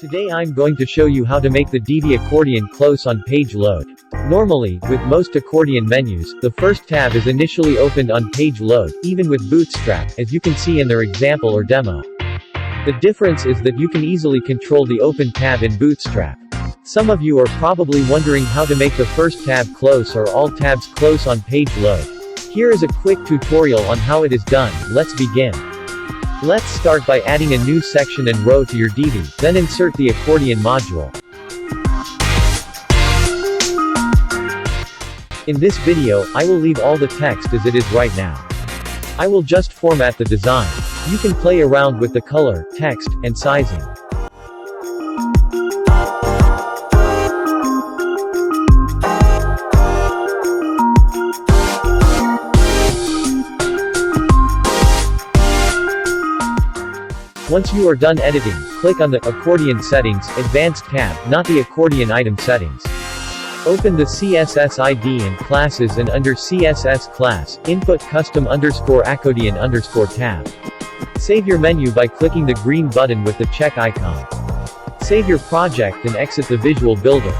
Today I'm going to show you how to make the Divi accordion close on page load. Normally, with most accordion menus, the first tab is initially opened on page load, even with Bootstrap, as you can see in their example or demo. The difference is that you can easily control the open tab in Bootstrap. Some of you are probably wondering how to make the first tab close or all tabs close on page load. Here is a quick tutorial on how it is done. Let's begin. Let's start by adding a new section and row to your Divi, then insert the accordion module. In this video, I will leave all the text as it is right now. I will just format the design. You can play around with the color, text, and sizing. Once you are done editing, click on the Accordion Settings, Advanced tab, not the Accordion Item Settings. Open the CSS ID and Classes and under CSS Class, input custom_accordion_ tab. Save your menu by clicking the green button with the check icon. Save your project and exit the Visual Builder.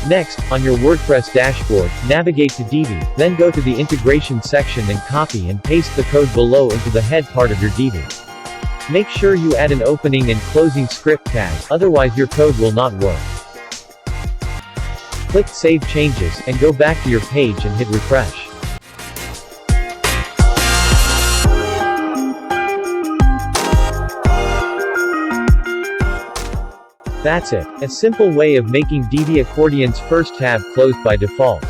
Next, on your WordPress dashboard, navigate to Divi, then go to the Integration section and copy and paste the code below into the head part of your Divi. Make sure you add an opening and closing script tag, otherwise your code will not work. Click Save Changes, and go back to your page and hit Refresh. That's it. A simple way of making Divi Accordion's first tab closed by default.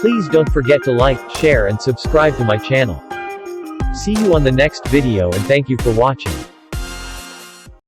Please don't forget to like, share and subscribe to my channel. See you on the next video and thank you for watching.